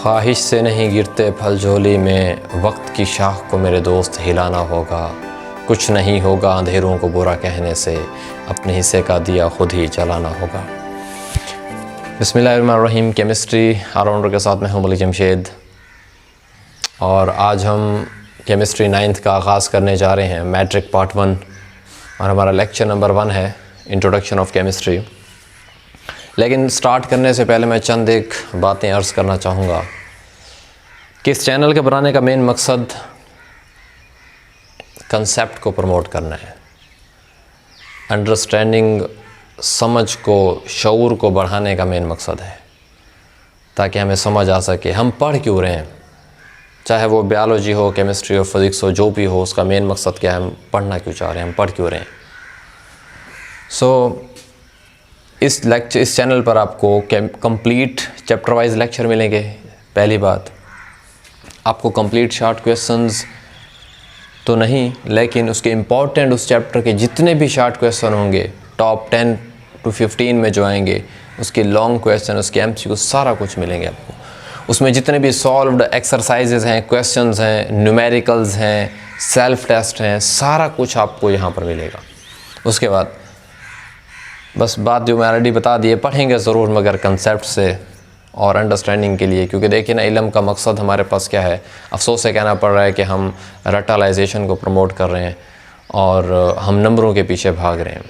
ख्वाहिश से नहीं गिरते फल झोली में, वक्त की शाख को मेरे दोस्त हिलाना होगा। कुछ नहीं होगा अंधेरों को बुरा कहने से, अपने हिस्से का दिया खुद ही जलाना होगा। बिस्मिल्लाहिर्रहमानिर्रहीम। केमिस्ट्री ऑलराउंडर के साथ मैं हूं मलिक जमशेद, और आज हम केमिस्ट्री 9th का आगाज़ करने जा रहे हैं, मैट्रिक पार्ट 1, और हमारा लेक्चर नंबर 1 है इंट्रोडक्शन ऑफ केमिस्ट्री। लेकिन स्टार्ट करने से पहले मैं चंद एक बातें अर्ज़ करना चाहूँगा कि इस चैनल के बनाने का मेन मकसद कंसेप्ट को प्रमोट करना है, अंडरस्टैंडिंग, समझ को, शऊर को बढ़ाने का मेन मकसद है, ताकि हमें समझ आ सके हम पढ़ क्यों रहे हैं। चाहे वो बायोलॉजी हो, केमिस्ट्री हो, फिज़िक्स हो, जो भी हो, उसका मेन मकसद क्या है, हम पढ़ना क्यों चाह रहे हैं, हम पढ़ क्यों रहे हैं। इस चैनल पर आपको कंप्लीट चैप्टर वाइज लेक्चर मिलेंगे। पहली बात, आपको कंप्लीट शॉर्ट क्वेश्चंस तो नहीं, लेकिन उसके इम्पॉर्टेंट उस चैप्टर के जितने भी शॉर्ट क्वेश्चन होंगे, टॉप 10 to 15 में जो आएंगे, उसके लॉन्ग क्वेश्चन, उसके MCQ, सारा कुछ मिलेंगे आपको। उसमें जितने भी सॉल्व्ड एक्सरसाइजेज हैं, क्वेश्चंस हैं, न्यूमेरिकल्स हैं, सेल्फ टेस्ट हैं, सारा कुछ आपको यहाँ पर मिलेगा। उसके बाद बस बात जो मैं ऑलरेडी बता दी है, पढ़ेंगे ज़रूर मगर कंसेप्ट से और अंडरस्टैंडिंग के लिए, क्योंकि देखिए ना, इल्म का मकसद हमारे पास क्या है। अफसोस से कहना पड़ रहा है कि हम रटालाइजेशन को प्रमोट कर रहे हैं और हम नंबरों के पीछे भाग रहे हैं।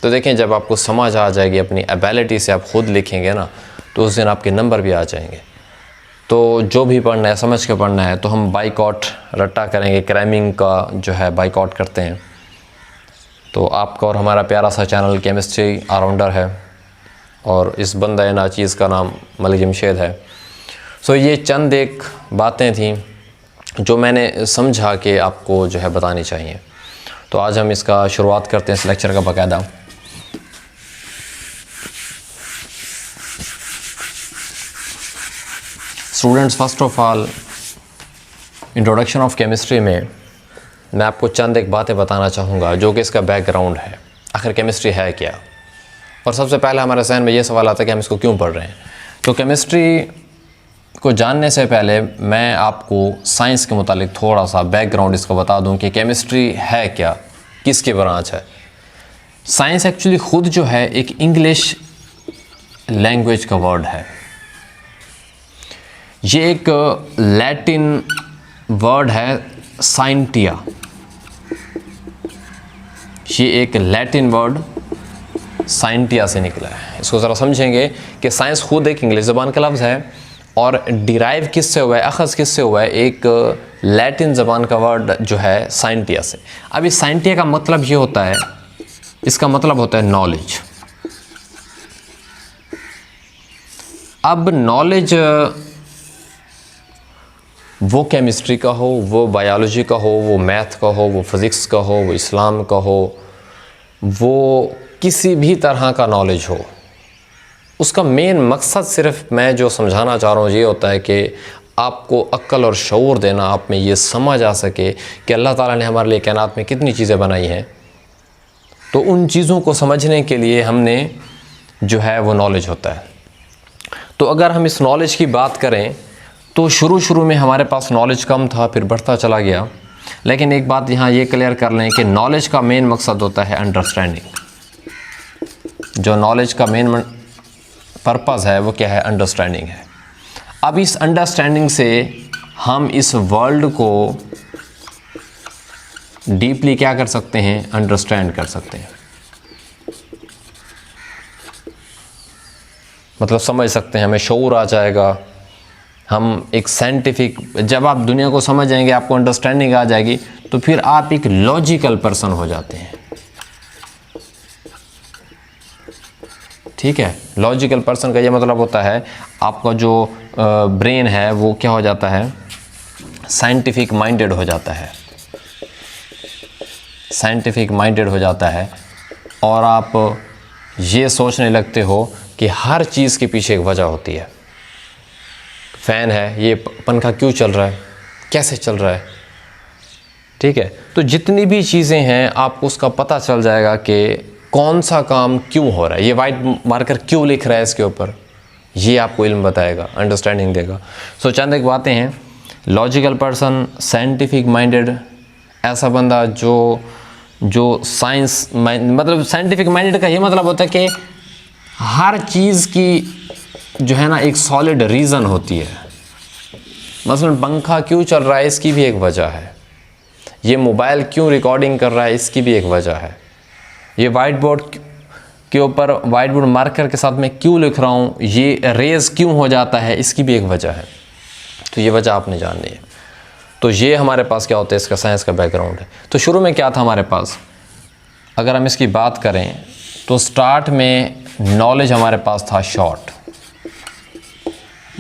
तो देखें, जब आपको समझ आ जाएगी, अपनी एबिलिटी से आप खुद लिखेंगे ना, तो उस दिन आपके नंबर भी आ जाएंगे। तो जो भी पढ़ना है, समझ के पढ़ना है, तो हम बाइकआउट रट्टा करेंगे, क्रैमिंग का जो है बाइकआउट करते हैं। तो आपका और हमारा प्यारा सा चैनल केमिस्ट्री ऑलराउंडर है, और इस बंदा नाचीज़ का नाम मलिक जमशेद है। सो ये चंद एक बातें थीं जो मैंने समझा कि आपको जो है बतानी चाहिए। तो आज हम इसका शुरुआत करते हैं, इस लेक्चर का बाकायदा। Students, first of all, introduction of chemistry में मैं आपको चंद एक बातें बताना चाहूँगा जो कि इसका बैकग्राउंड है, आखिर केमिस्ट्री है क्या। और सबसे पहले हमारे जहन में ये सवाल आता है कि हम इसको क्यों पढ़ रहे हैं। तो केमिस्ट्री को जानने से पहले मैं आपको साइंस के मुतालिक थोड़ा सा बैकग्राउंड इसका बता दूं कि केमिस्ट्री है क्या, किसकी ब्रांच है। साइंस एक्चुअली ख़ुद जो है एक इंग्लिश लैंग्वेज का वर्ड है। ये एक लैटिन वर्ड है, साइंटिया। ये एक लैटिन वर्ड साइंटिया से निकला है। इसको ज़रा समझेंगे कि साइंस खुद एक इंग्लिश ज़बान का लफ्ज़ है, और डिराइव किससे हुआ है, अखज़ किससे हुआ है, एक लैटिन ज़बान का वर्ड जो है साइंटिया से। अब इस साइंटिया का मतलब ये होता है, इसका मतलब होता है नॉलेज। अब नॉलेज वो केमिस्ट्री का हो, वो बायोलॉजी का हो, वो मैथ का हो, वो फिज़िक्स का हो, वो इस्लाम का हो, वो किसी भी तरह का नॉलेज हो, उसका मेन मकसद सिर्फ मैं जो समझाना चाह रहा हूँ ये होता है कि आपको अक्ल और शऊर देना, आप में ये समझ आ सके कि अल्लाह ताला ने हमारे लिए कायनात में कितनी चीज़ें बनाई हैं। तो उन चीज़ों को समझने के लिए हमने जो है वो नॉलेज होता है। तो अगर हम इस नॉलेज की बात करें तो शुरू में हमारे पास नॉलेज कम था, फिर बढ़ता चला गया। लेकिन एक बात यहाँ ये क्लियर कर लें कि नॉलेज का मेन मकसद होता है अंडरस्टैंडिंग। जो नॉलेज का मेन पर्पज़ है वो क्या है, अंडरस्टैंडिंग है। अब इस अंडरस्टैंडिंग से हम इस वर्ल्ड को डीपली क्या कर सकते हैं, अंडरस्टैंड कर सकते हैं, मतलब समझ सकते हैं, हमें शऊर आ जाएगा। हम एक साइंटिफिक, जब आप दुनिया को समझ जाएंगे, आपको अंडरस्टैंडिंग आ जाएगी, तो फिर आप एक लॉजिकल पर्सन हो जाते हैं। ठीक है, लॉजिकल पर्सन का ये मतलब होता है आपका जो ब्रेन है वो क्या हो जाता है, साइंटिफिक माइंडेड हो जाता है, साइंटिफिक माइंडेड हो जाता है। और आप ये सोचने लगते हो कि हर चीज़ के पीछे एक वजह होती है। फ़ैन है, ये पंखा क्यों चल रहा है, कैसे चल रहा है। ठीक है, तो जितनी भी चीज़ें हैं आपको उसका पता चल जाएगा कि कौन सा काम क्यों हो रहा है, ये वाइट मार्कर क्यों लिख रहा है इसके ऊपर, ये आपको इल्म बताएगा, अंडरस्टैंडिंग देगा। सो चंद एक बातें हैं। लॉजिकल पर्सन, साइंटिफिक माइंडेड, ऐसा बंदा जो साइंस मतलब साइंटिफिक माइंडेड का ये मतलब होता है कि हर चीज़ की जो है ना एक सॉलिड रीज़न होती है। मसलन पंखा क्यों चल रहा है, इसकी भी एक वजह है। ये मोबाइल क्यों रिकॉर्डिंग कर रहा है, इसकी भी एक वजह है। ये वाइट बोर्ड के ऊपर वाइट बोर्ड मार्कर के साथ मैं क्यों लिख रहा हूँ, ये रेज क्यों हो जाता है, इसकी भी एक वजह है। तो ये वजह आपने जाननी है। तो ये हमारे पास क्या होता है, इसका साइंस का बैकग्राउंड है। तो शुरू में क्या था हमारे पास, अगर हम इसकी बात करें तो स्टार्ट में नॉलेज हमारे पास था शॉर्ट,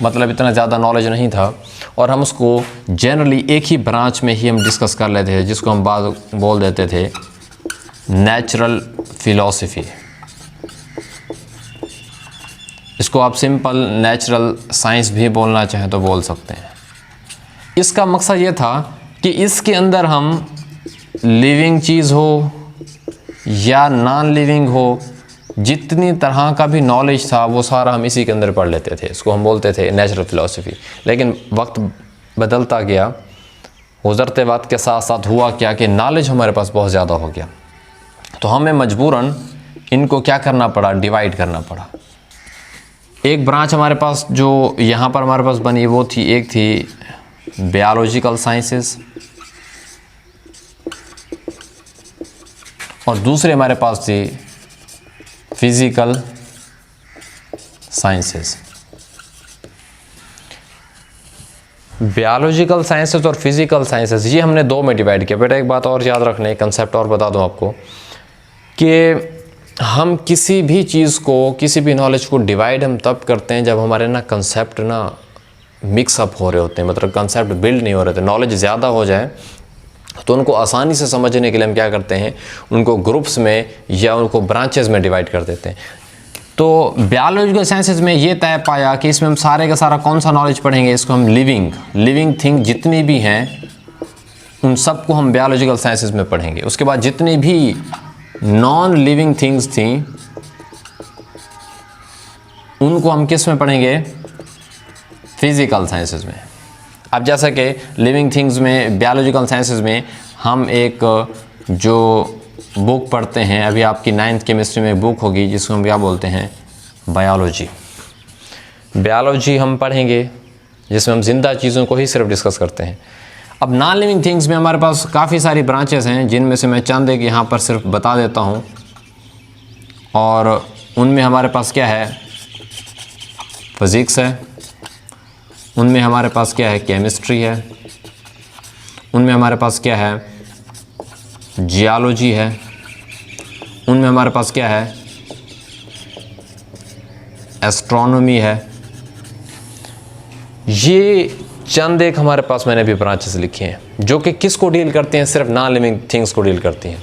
मतलब इतना ज़्यादा नॉलेज नहीं था, और हम उसको जनरली एक ही ब्रांच में ही हम डिस्कस कर लेते थे, जिसको हम बोल देते थे नेचुरल फ़िलॉसफी। इसको आप सिंपल नेचुरल साइंस भी बोलना चाहें तो बोल सकते हैं। इसका मकसद ये था कि इसके अंदर हम लिविंग चीज़ हो या नॉन लिविंग हो, जितनी तरह का भी नॉलेज था वो सारा हम इसी के अंदर पढ़ लेते थे। इसको हम बोलते थे नेचुरल फ़िलॉसफी। लेकिन वक्त बदलता गया, गुज़रते वक्त के साथ साथ हुआ क्या कि नॉलेज हमारे पास बहुत ज़्यादा हो गया, तो हमें मजबूरन इनको क्या करना पड़ा, डिवाइड करना पड़ा। एक ब्रांच हमारे पास जो यहाँ पर हमारे पास बनी वो थी, एक थी बायोलॉजिकल साइंसेस और दूसरे हमारे पास थी फिज़िकल साइंसेस। बायोलॉजिकल साइंसेस और फिज़िकल साइंसेस ये हमने दो में डिवाइड किया। बेटा एक बात और याद रखने, कंसेप्ट और बता दूं आपको कि हम किसी भी चीज़ को, किसी भी नॉलेज को डिवाइड हम तब करते हैं जब हमारे ना कंसेप्ट ना मिक्सअप हो रहे होते हैं, मतलब कंसेप्ट बिल्ड नहीं हो रहे थे। नॉलेज ज़्यादा हो जाए तो उनको आसानी से समझने के लिए हम क्या करते हैं, उनको ग्रुप्स में या उनको ब्रांचेस में डिवाइड कर देते हैं। तो बायोलॉजिकल साइंसेस में ये तय पाया कि इसमें हम सारे का सारा कौन सा नॉलेज पढ़ेंगे, इसको हम लिविंग थिंग जितनी भी हैं उन सबको हम बायोलॉजिकल साइंसेस में पढ़ेंगे। उसके बाद जितनी भी नॉन लिविंग थिंग्स थी उनको हम किस में पढ़ेंगे, फिज़िकल साइंसेस में। अब जैसा कि लिविंग थिंग्स में बायोलॉजिकल साइंसेस में हम एक जो बुक पढ़ते हैं, अभी आपकी 9th केमिस्ट्री में बुक होगी जिसको हम क्या बोलते हैं, बायोलॉजी हम पढ़ेंगे, जिसमें हम जिंदा चीज़ों को ही सिर्फ डिस्कस करते हैं। अब नॉन लिविंग थिंग्स में हमारे पास काफ़ी सारी ब्रांचेस हैं, जिनमें से मैं चंद एक यहाँ पर सिर्फ बता देता हूँ। और उनमें हमारे पास क्या है, फिज़िक्स है, उनमें हमारे पास क्या है, केमिस्ट्री है, उनमें हमारे पास क्या है, जियोलॉजी है, उनमें हमारे पास क्या है, एस्ट्रोनॉमी है। ये चंद एक हमारे पास मैंने भी ब्रांचेस लिखी हैं जो कि किसको डील करती हैं, सिर्फ नॉन लिविंग थिंग्स को डील करती हैं।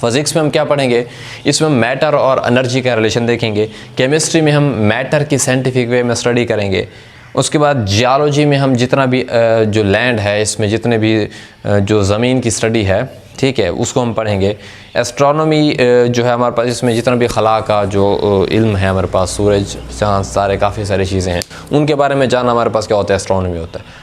फिज़िक्स में हम क्या पढ़ेंगे, इसमें मैटर और एनर्जी का रिलेशन देखेंगे। केमिस्ट्री में हम मैटर की साइंटिफिक वे में स्टडी करेंगे। उसके बाद जियोलॉजी में हम जितना भी जो लैंड है, इसमें जितने भी जो ज़मीन की स्टडी है, ठीक है, उसको हम पढ़ेंगे। एस्ट्रोनॉमी जो है हमारे पास, इसमें जितना भी खला का जो इल्म है हमारे पास, सूरज चाँद सारे काफ़ी सारी चीज़ें हैं, उनके बारे में जानना हमारे पास क्या होता है, एस्ट्रोनॉमी होता है।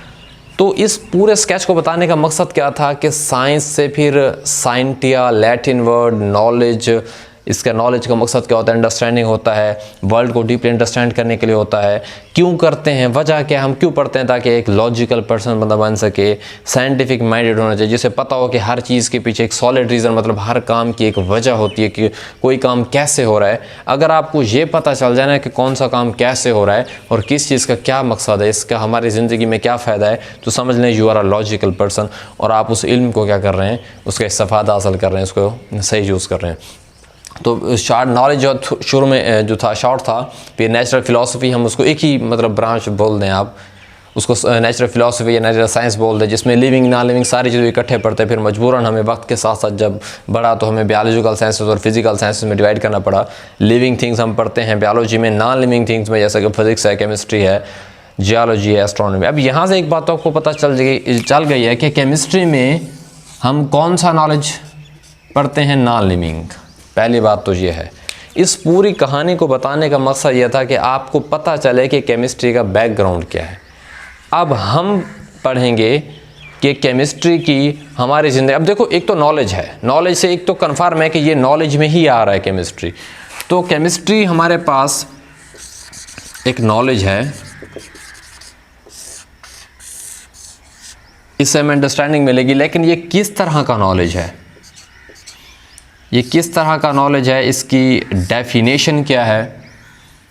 तो इस पूरे स्केच को बताने का मकसद क्या था कि साइंस से फिर साइंटिया, लैटिन वर्ड, नॉलेज, इसका नॉलेज का मकसद क्या होता है, अंडरस्टैंडिंग होता है, वर्ल्ड को डीपली अंडरस्टैंड करने के लिए होता है। क्यों करते हैं, वजह क्या, हम क्यों पढ़ते हैं, ताकि एक लॉजिकल पर्सन बंदा बन सके, साइंटिफिक माइंडेड होना चाहिए, जिसे पता हो कि हर चीज़ के पीछे एक सॉलिड रीज़न, मतलब हर काम की एक वजह होती है कि कोई काम कैसे हो रहा है। अगर आपको ये पता चल जाए ना कि कौन सा काम कैसे हो रहा है और किस चीज़ का क्या मकसद है, इसका हमारी ज़िंदगी में क्या फ़ायदा है, तो समझ लें you are a logical person, और आप उस इल्म को क्या कर रहे हैं, उसका इस्तेफ़ादा हासिल कर रहे हैं, उसको सही यूज़ कर रहे हैं। तो शॉर्ट नॉलेज जो शुरू में जो था शॉर्ट था, फिर नेचुरल फ़िलॉसफी, हम उसको एक ही मतलब ब्रांच बोल दें, आप उसको नेचुरल फ़िलॉसफी या नेचुरल साइंस बोल दें, जिसमें लिविंग नॉन लिविंग सारी चीज़ें इकट्ठे पढ़ते हैं। फिर मजबूरन हमें वक्त के साथ साथ जब बढ़ा तो हमें बायोलॉजिकल साइंसेस और फिज़िकल साइंसेस में डिवाइड करना पड़ा। लिविंग थिंग्स हम पढ़ते हैं बायोलॉजी में, नॉन लिविंग थिंग्स में जैसे कि फिज़िक्स है, केमिस्ट्री है, जियोलॉजी है, एस्ट्रोनॉमी। अब यहाँ से एक बात तो आपको पता चल गई है कि केमिस्ट्री में हम कौन सा नॉलेज पढ़ते हैं, नॉन लिविंग। पहली बात तो ये है इस पूरी कहानी को बताने का मकसद यह था कि आपको पता चले कि केमिस्ट्री का बैकग्राउंड क्या है। अब हम पढ़ेंगे कि केमिस्ट्री की हमारी ज़िंदगी, अब देखो एक तो नॉलेज है, नॉलेज से एक तो कन्फर्म है कि ये नॉलेज में ही आ रहा है केमिस्ट्री। तो केमिस्ट्री हमारे पास एक नॉलेज है, इससे हमें अंडरस्टैंडिंग मिलेगी, लेकिन ये किस तरह का नॉलेज है, ये किस तरह का नॉलेज है, इसकी डेफिनेशन क्या है,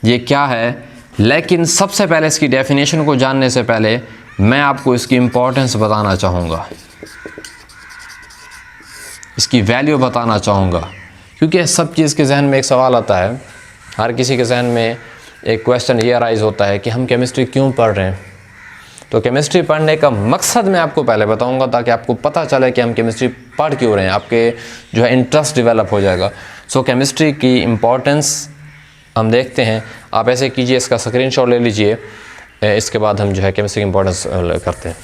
ये क्या है। लेकिन सबसे पहले इसकी डेफिनेशन को जानने से पहले मैं आपको इसकी इम्पोर्टेंस बताना चाहूँगा, इसकी वैल्यू बताना चाहूँगा, क्योंकि सब चीज़ के जहन में एक सवाल आता है, हर किसी के जहन में एक क्वेश्चन ये अराइज़ होता है कि हम केमिस्ट्री क्यों पढ़ रहे हैं। तो केमिस्ट्री पढ़ने का मकसद मैं आपको पहले बताऊंगा ताकि आपको पता चले कि हम केमिस्ट्री पढ़ क्यों रहे हैं, आपके जो है इंटरेस्ट डेवलप हो जाएगा। सो केमिस्ट्री की इम्पोर्टेंस हम देखते हैं। आप ऐसे कीजिए, इसका स्क्रीनशॉट ले लीजिए, इसके बाद हम जो है केमिस्ट्री की इम्पोर्टेंस करते हैं।